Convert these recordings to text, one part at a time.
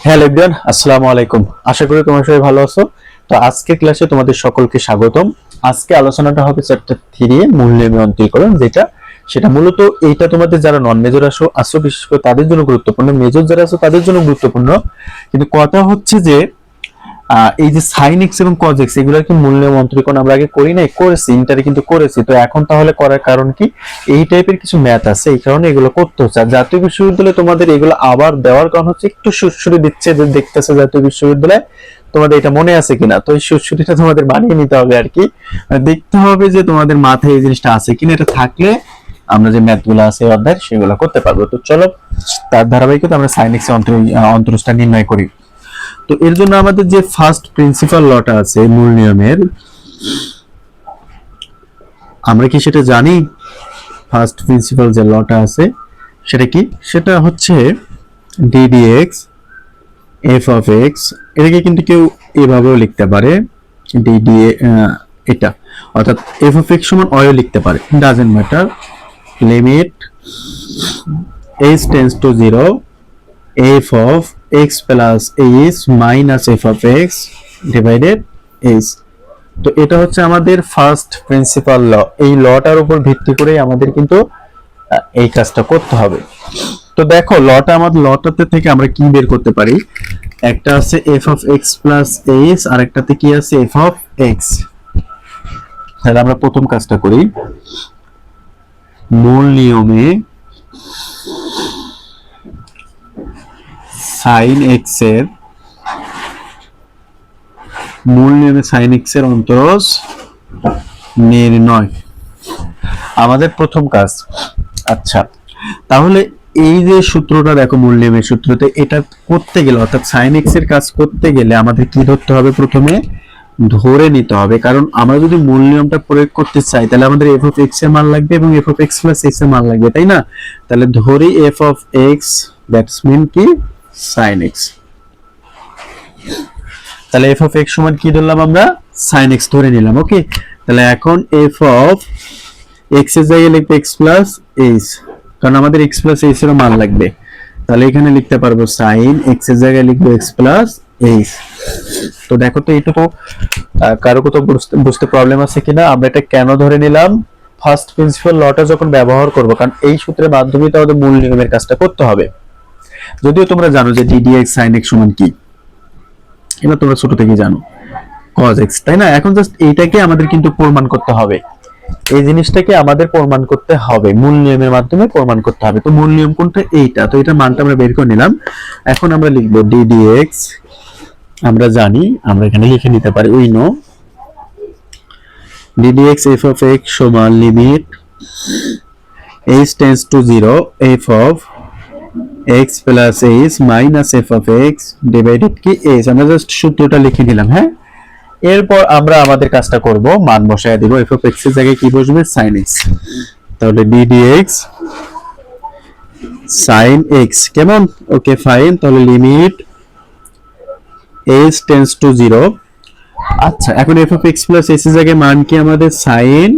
Hello everyone, আসসালামু আলাইকুম। আশা করি তোমরা সবাই ভালো আছো। তো আজকের ক্লাসে তোমাদের সকলকে স্বাগতম। আজকে আলোচনাটা হবে চ্যাপ্টার 3 এর মূল্যায়ন অন্তরীকরণ, সেটা মূলত এইটা তোমাদের যারা নন মেজর আসো বিশেষ করে তাদের জন্য গুরুত্বপূর্ণ, মেজর যারা আছো তাদের জন্য গুরুত্বপূর্ণ। কিন্তু কথা হচ্ছে যে এই যে সাইন এক্স এবং কজ এক্স এগুলোর কি মূল্যায়ন অন্তরীকরণ আমরা আগে করি নাই? করেছি, ইন্টারে কিন্তু করেছি। তো এখন তাহলে করার কারণ কি? এই টাইপের কিছু ম্যাথ আছে, এই কারণে এগুলো করতে হচ্ছে। আর জাতীয় বিশ্ববিদ্যালয়ে তোমাদের এগুলো আবার দেওয়ার কারণ হচ্ছে একটু সুরসুরি দিচ্ছে, যে দেখতেছে জাতীয় বিশ্ববিদ্যালয়ে তোমাদের এটা মনে আছে কিনা। তো এই সুরসুরিটা তোমাদের বানিয়ে নিতে হবে আর কি, দেখতে হবে যে তোমাদের মাথায় এই জিনিসটা আছে কিনা। এটা থাকলে আমরা যে ম্যাথ গুলো আছে অধ্যায় সেগুলো করতে পারবো। তো চলো তার ধারাবাহিকতা আমরা সাইন এক্স অন্তরজটা নির্ণয় করি। তো এর জন্য আমাদের যে ফার্স্ট প্রিন্সিপাল লটা আছে মূল নিয়মের, আমরা কি সেটা জানি? ফার্স্ট প্রিন্সিপাল যে লটা আছে সেটা কি? সেটা হচ্ছে ddx f of x। এটাকে কিন্তু কেউ এভাবেও লিখতে পারে, ddx এটা, অর্থাৎ f of x সমান অয় লিখতে পারে, doesn't matter. Limit h tends to 0 f of x plus h minus f of x divided h। তো এটা হচ্ছে আমাদের ফার্স্ট প্রিন্সিপাল ল। এই লটার উপর ভিত্তি করে আমাদের কিন্তু এই কাজটা করতে হবে। তো দেখো লটাতে থেকে আমরা কি বের করতে পারি? একটা আছে f of x plus h, আর একটাতে কি আছে? f of x। তাহলে আমরা প্রথম কাজটা করি, মূল নিয়মে সাইন এক্স এর অন্তরজ নির্ণয় আমাদের প্রথম কাজ। আচ্ছা, তাহলে এই যে সূত্রটা দেখো, মূল নিয়মের সূত্রতে এটা করতে গেলে, অর্থাৎ সাইন এক্স এর কাজ করতে গেলে আমাদের কি ধরতে হবে? প্রথমে ধরে নিতে হবে। কারণ আমরা যদি মূল নিয়মটা প্রয়োগ করতে চাই তাহলে আমাদের f of x এর মান লাগবে এবং f of x plus x এর মান লাগবে, তাই না? তাহলে ধরি f of x, that's mean কি? sin x। তাহলে f of x সমান কি ধরলাম আমরা? sin x ধরে নিলাম। ওকে, তাহলে এখন f of x এর জায়গায় লিখবে x plus h, কারণ আমাদের x plus h এর মান লাগবে। তাহলে এখানে লিখতে পারবো sin x এর জায়গায় লিখবো x plus h। তো দেখো তো এইটুকু কারো কোথাও বুঝতে প্রবলেম আছে কিনা? আমরা এটা কেন ধরে নিলাম? ফার্স্ট প্রিন্সিপাল লটা যখন ব্যবহার করব, কারণ এই সূত্রের মাধ্যমে তো আমাদের মূল নিয়মের কাজটা করতে হবে। যদিও তোমরা জানো যে ddx sin x সমান কি, এটা তোমরা ছোট থেকে জানো, cos x, তাই না? এখন জাস্ট এইটাকে আমাদের কিন্তু প্রমাণ করতে হবে, এই জিনিসটাকে আমাদের প্রমাণ করতে হবে, মূল নিয়মের মাধ্যমে প্রমাণ করতে হবে। তো মূল নিয়ম কোনটা? এইটা। তো এটার মানটা আমরা বের করে নিলাম। এখন আমরা লিখবো ddx, আমরা জানি, আমরা এখানে লিখে নিতে পারি, we know ddx f of x সমান limit h tends to 0 f of x plus h minus f of x divided কি h। আমরা জাস্ট সূত্রটা লিখে দিলাম। হ্যাঁ, এরপর আমরা আমাদের কাজটা করব, মান বসায় দিব। f of x এর জায়গায় কি বসবে? sin x। তাহলে ddx sin x কেমন? ওকে, ফাইন। তাহলে লিমিট h টেন্ডস টু 0। আচ্ছা, এখন f of x plus h এর জায়গায় মান কি আমাদের? sin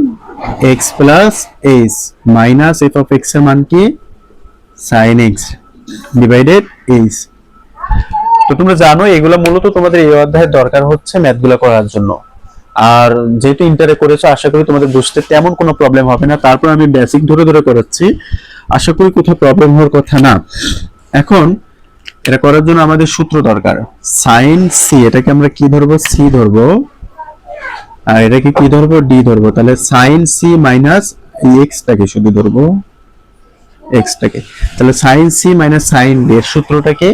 x plus h minus f of x এর মান কি? sin x divided h। তো তোমরা জানো এগুলো মূলত তোমাদের এই অধ্যায়ে দরকার হচ্ছে ম্যাথগুলো করার জন্য। আর যেহেতু ইন্টারে করেছো, আশা করি তোমাদের বুঝতে তেমন কোনো প্রবলেম হবে না। তারপর আমি বেসিক ধরে ধরে করাচ্ছি, আশা করি কোথাও প্রবলেম হওয়ার কথা না। এখন এটা করার জন্য আমাদের সূত্র দরকার, sin c। এটাকে আমরা কি ধরবো? c ধরবো, আর এটাকে কি ধরবো? d ধরবো। তাহলে sin c মাইনাস x টাকে শুধু ধরবো, x টাকে। তাহলে sin c minus sin d এর সূত্রটাকে,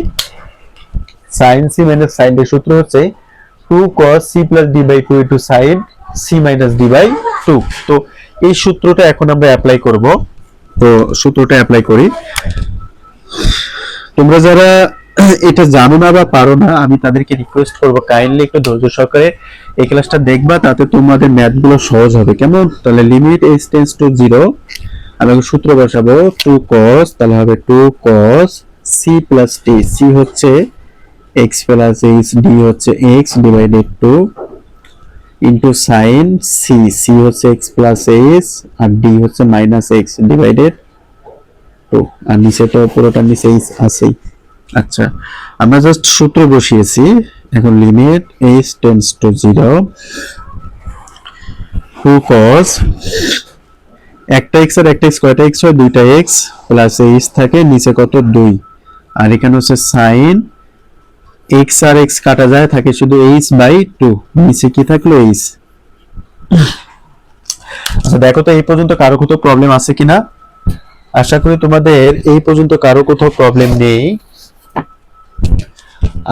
sin c minus sin d এর সূত্র হচ্ছে 2 cos c plus d by 2 into sin c minus d by 2। তো এই সূত্রটা এখন আমরা অ্যাপ্লাই করব। তো সূত্রটা অ্যাপ্লাই করি। তোমরা যারা এটা জানো না বা পারো না, আমি তাদেরকে রিকোয়েস্ট করব কাইন্ডলি একটু ধৈর্য সহকারে এই ক্লাসটা দেখবা, তাতে তোমাদের ম্যাথগুলো সহজ হবে। কেমন? তাহলে লিমিট h টেন্ডস টু 0, আমি সূত্র বসাবো 2 cos, তাহলে হবে 2 cos c plus d। c হচ্ছে x plus h, d হচ্ছে x divided 2 into sin c। c হচ্ছে x plus h আর d হচ্ছে মাইনাস x ডিভাইডেড 2। আর নিচে তো পুরোটা নিচে আছেই। আচ্ছা, আমরা জাস্ট সূত্র বসিয়েছি। এখন limit h tends to 0 2 cos একটা x আর একটা x কয়টা x হয়, দুইটা x প্লাস h থাকে, নিচে কত 2, আর এখানে হচ্ছে sin x আর x কাটা যায়, থাকে শুধু h/2, নিচে কি থাকলো h। আচ্ছা দেখো তো এই পর্যন্ত কারো কোথাও প্রবলেম আছে কিনা। আশা করি তোমাদের এই পর্যন্ত কারো কোথাও প্রবলেম নেই।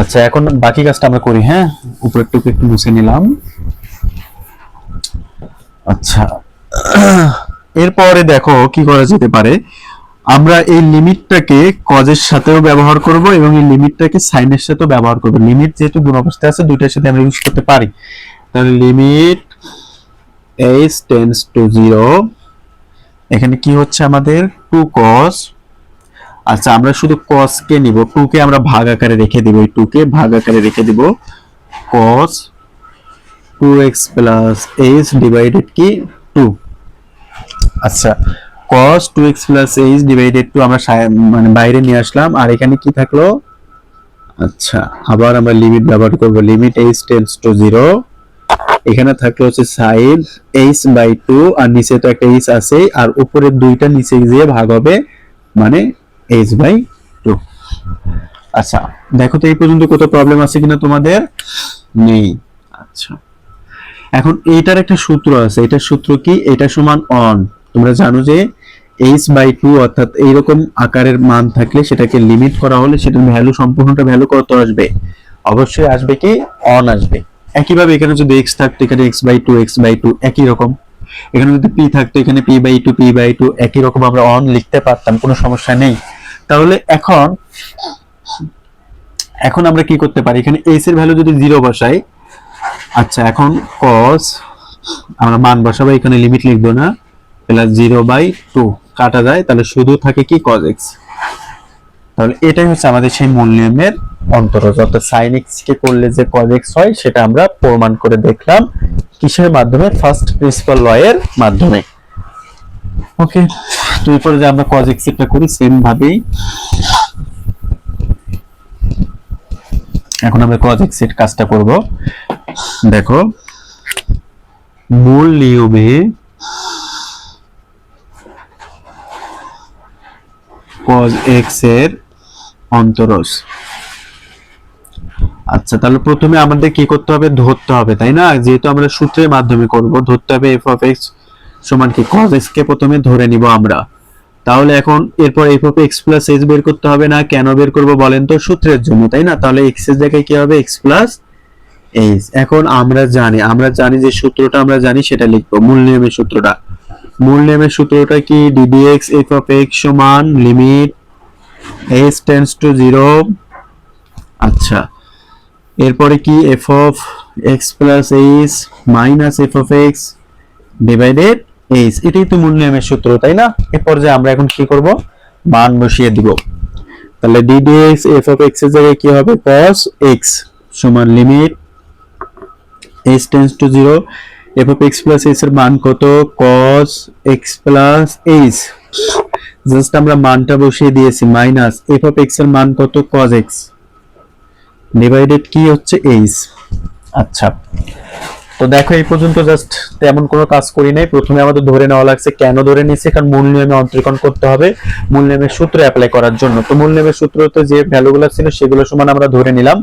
আচ্ছা এখন বাকি কাজটা আমরা করি। হ্যাঁ, উপরের টুকু একটু মুছে নিলাম। আচ্ছা এরপরে দেখো কি করা যেতে পারে। আমরা এই লিমিটটাকে কজের সাথেও ব্যবহার করব এবং এই লিমিটটাকে সাইনের সাথেও ব্যবহার করব। লিমিট যেহেতু গুণ অবস্থায় আছে, দুইটার সাথে আমরা ইউজ করতে পারি। তাহলে লিমিট h টেন্ডস টু 0, এখানে কি হচ্ছে আমাদের 2 cos। আচ্ছা আমরা শুধু cos কে নিব, 2 কে আমরা ভাগ আকারে রেখে দিব, এই 2 কে ভাগ আকারে রেখে দিব, cos 2x plus h divided কি 2। আচ্ছা cos 2x plus h divided 2 আমরা মানে বাইরে নিয়ে আসলাম, আর এখানে কি থাকলো। আচ্ছা আবার আমরা লিমিট ব্যবহার করব, লিমিট h টেন্ডস টু 0, এখানে থাকলো হচ্ছে sin h/2, আর নিচে তো একটা h আছে, আর উপরের দুইটা নিচে গিয়ে ভাগ হবে, মানে h/2। আচ্ছা দেখো তো এই পর্যন্ত কত প্রবলেম আছে কিনা তোমাদের, নেই। আচ্ছা এখন এইটার একটা সূত্র আছে, এটার সূত্র কি, এটা সমান অন। তোমরা জানো যে h/2 অর্থাৎ এইরকম আকারের মান থাকলে সেটাকে লিমিট করা হলে সেটার ভ্যালু সম্পূর্ণটা ভ্যালু কত আসবে, অবশ্যই আসবে কি অন আসবে। একইভাবে এখানে যদি x থাকতো এখানে x/2 একই রকম, এখানে যদি p থাকতো এখানে p/2 একই রকম আমরা অন লিখতে পারতাম, কোনো সমস্যা নেই। তাহলে এখন আমরা কি করতে পারি, এখানে s এর ভ্যালু যদি 0 বসাই। আচ্ছা এখন cos আমরা মান বসাবো, এখানে লিমিট লিখবো না, প্লাস 0/2 কাটা যায়, তাহলে শুধু থাকে কি cos x। তাহলে এটাই হচ্ছে আমাদের সেই মূল নিয়মের অন্তরজ, অর্থাৎ sin x কে করলে যে cos x হয় সেটা আমরা প্রমাণ করে দেখলাম কিসের মাধ্যমে, ফার্স্ট প্রিন্সিপাল ল এর মাধ্যমে। ওকে, তো এরপরে যে আমরা cos x এটা করি সেম ভাবেই এখন আমরা cos x এর কাজটা করব। দেখো মূল নিয়মে cos x এর অন্তরজ। আচ্ছা তাহলে প্রথমে আমাদের কি করতে হবে, ধরতে হবে, তাই না, যেহেতু আমরা সূত্রের মাধ্যমে করব, ধরতে হবে f of x সমান কি cos x কে প্রথমে ধরে নিব আমরা। তাহলে এখন এরপর f of x plus h বের করতে হবে না, কেন বের করব বলেন তো, সূত্রের জন্য, তাই না। তাহলে x এর জায়গায় কি হবে, x plus h। এখন আমরা জানি যে সূত্রটা আমরা জানি সেটা লিখবো, মূল নিয়মের সূত্রটা। মূল নিয়মের সূত্রটা কি, ddx f of x সমান লিমিট h টেন্ডস টু 0। আচ্ছা এরপরে কি f of x plus h minus f of x divided h, এটাই তো মূল নিয়মের সূত্র, তাই না। এরপর যে আমরা এখন কি করব, মান বসিয়ে দিব। তাহলে ddx f of x এর জায়গায় কি হবে, cos x সমান limit h tends to 0, f of x plus h এর মান কত, cos x plus h, just আমরা মানটা বসিয়ে দিয়েছি, মাইনাস f of x এর মান কত, cos x ডিভাইডেড কি হচ্ছে h। আচ্ছা তো দেখো এই পর্যন্ত জাস্ট তেমন কোনো কাজ করি নাই। প্রথমে আমাদের ধরে নেওয়া লাগছে, কেন ধরে নিয়েছি, কারণ মূল নিয়মে অন্তরীকরণ করতে হবে মূল নিয়মের সূত্র অ্যাপ্লাই করার জন্য। তো মূল নিয়মের সূত্রতে যে ভ্যালুগুলো ছিল সেগুলো সমান আমরা ধরে নিলাম,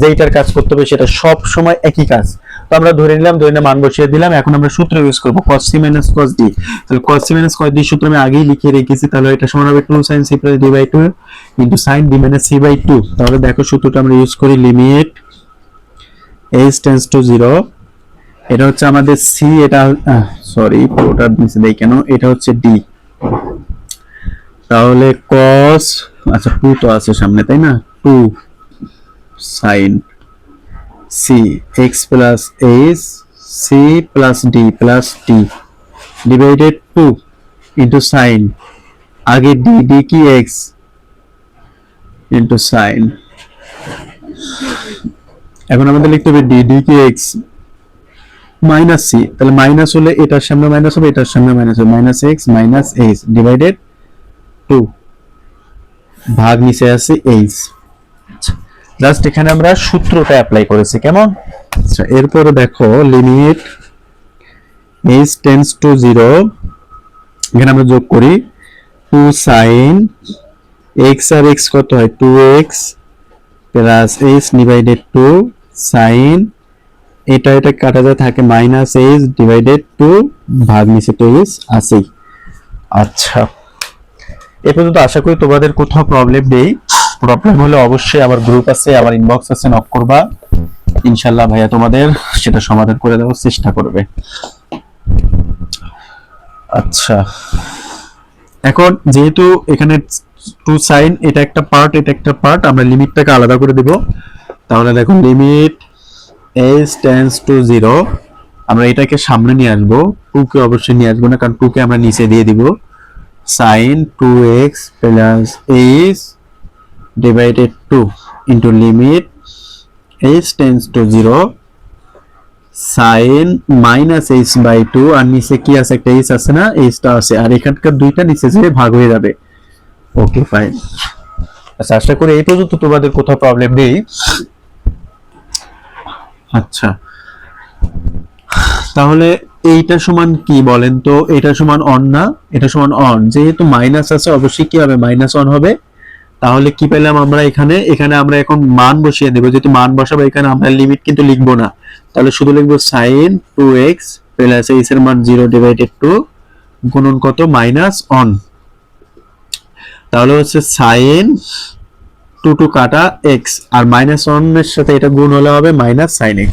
যেইটার কাজ করতে হবে সেটা সব সময় একই কাজ। তো আমরা ধরে নিলাম, মান বসিয়ে দিলাম। এখন আমরা সূত্র ইউজ করব cos c minus cos d। তাহলে cos c minus cos d সূত্র আমি আগেই লিখে রেখেছি, তাহলে এটা সমান হবে 2 sin c plus d/2 into sin d minus c/2। তাহলে দেখো সূত্রটা আমরা ইউজ করি, লিমিট h টেন্ডস টু 0, এটা হচ্ছে আমাদের c, এটা সরি পুরোটা নিচে দেই কেন, এটা হচ্ছে d। তাহলে cos, আচ্ছা 2 তো আছে সামনে, তাই না, 2 sin c x plus h c plus d plus t divided 2 into sin, আগে d কি x into sin। এখন আমাদের লিখতে হবে d কি x মাইনাস c, তাহলে মাইনাস হলে এটার সামনে মাইনাস হবে, এটার সামনে মাইনাস হবে, minus x minus h divided 2 ভাগ নিচে আছে h। জাস্ট এখানে আমরা সূত্রটা অ্যাপ্লাই করেছি, কেমন? আচ্ছা, এরপরে দেখো লিমিট h টেন্ডস টু 0, এখানে আমরা যোগ করি 2 sin x আর x কত হয় 2x plus h divided 2 sin, এটা কাটা যায় থাকে মাইনাস h ডিভাইডেড 2 ভাগ নিচে তো h আছেই। আচ্ছা, এ পর্যন্ত আশা করি তোমাদের কোথাও প্রবলেম নেই। প্রবলেম হলে অবশ্যই আমার গ্রুপ আছে, আমার ইনবক্স আছে, নক করবা, ইনশাআল্লাহ ভাইয়া তোমাদের সেটা সমাধান করে দেওয়ার চেষ্টা করবে। আচ্ছা, এখন যেহেতু এখানে 2 sin এটা একটা পার্ট, এটা একটা পার্ট, আমরা লিমিটটাকে আলাদা করে দেব। তাহলে দেখো লিমিট h টেন্ডস টু 0, আমরা এটাকে সামনে নিয়ে আসবো, 2 কে অবশ্যই নিয়ে আসবো না, কারণ 2 কে আমরা নিচে দিয়ে দিব। sin 2x plus h divided 2 into limit h tends to 0 sin minus h by 2, আর নিচে কি আছে একটা h আছে না, h টা আছে, আর এখানকার দুইটা নিচে যেয়ে ভাগ হয়ে যাবে। Okay fine. আচ্ছা, আশা করি এই পর্যন্ত তোমাদের কোথাও প্রবলেম নেই। আচ্ছা, তাহলে এইটা সমান কি বলেন তো? এটা সমান অন না? এটা সমান অন, যেহেতু মাইনাস আছে অবশ্যই কি হবে মাইনাস অন হবে। তাহলে কি পেলাম আমরা এখানে? এখানে আমরা এখন মান বসিয়ে দেব, যেহেতু মান বসাবো এখানে আমরা লিমিট কিন্তু লিখবো না, তাহলে শুধু লিখবো sin 2x প্লাস h এর মান 0 ডিভাইডেড 2 গুণন কত মাইনাস অন, তাহলে হচ্ছে sin 2 কাটা x আর মাইনাস 1 এর সাথে এটা গুণ হলে হবে মাইনাস sin x।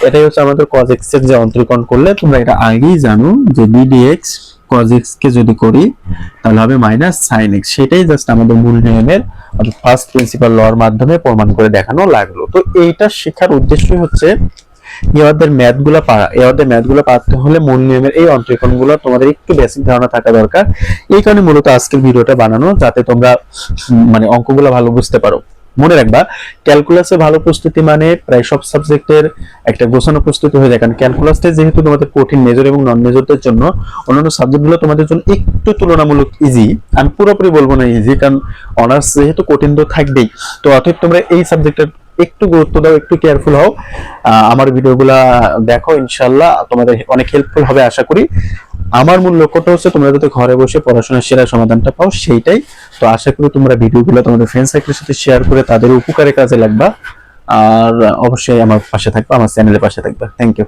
এটাই হচ্ছে আমাদের cos x এর যে অন্তরীকরণ করলে তোমরা এটা আগেই জানো যে b dx cos x কে যদি করি তাহলে হবে মাইনাস sin x। সেটাই জাস্ট আমাদের মূল নিয়মের অর্থাৎ ফার্স্ট প্রিন্সিপাল লর মাধ্যমে প্রমাণ করে দেখানো লাগলো। তো এইটা শেখার উদ্দেশ্যই হচ্ছে এদের ম্যাথগুলো পারা। এদের ম্যাথগুলো পারতে হলে মূল নিয়মের এই অন্তরীকরণগুলো তোমাদের একটু বেসিক ধারণা থাকা দরকার। এই কারণে মূলত আজকের ভিডিওটা বানানো, যাতে তোমরা মানে অঙ্কগুলো ভালো বুঝতে পারো। মনে রাখবা, ক্যালকুলাসে ভালো প্রস্তুতি মানে প্রায় সব সাবজেক্টের একটা গোছানো প্রস্তুতি হয়ে যায়। কারণ ক্যালকুলাসটা যেহেতু তোমাদের কঠিন মেজর এবং নন মেজরদের জন্য, অন্যান্য সাবজেক্টগুলো তোমাদের জন্য একটু তুলনামূলক ইজি। আমি পুরোপুরি বলবো না ইজি, কারণ অনার্স যেহেতু কঠিন তো থাকবেই। তো অতএব তোমরা এই সাবজেক্টের একটু গুরুত্ব দাও, একটু কেয়ারফুল হও, আমার ভিডিওগুলা দেখো, ইনশাআল্লাহ তোমাদের অনেক হেল্পফুল হবে আশা করি। আমার মূল লক্ষ্যটা হচ্ছে তোমরা যাতে ঘরে বসে পড়াশোনার সেরা সমাধানটা পাও, সেইটাই। তো আশা করি তোমরা ভিডিওগুলো তোমাদের ফ্রেন্ড সার্কেলের সাথে শেয়ার করে তাদের উপকারে কাজে লাগবা, আর অবশ্যই আমার পাশে থাকবা, আমার চ্যানেলের পাশে থাকবা। Thank you.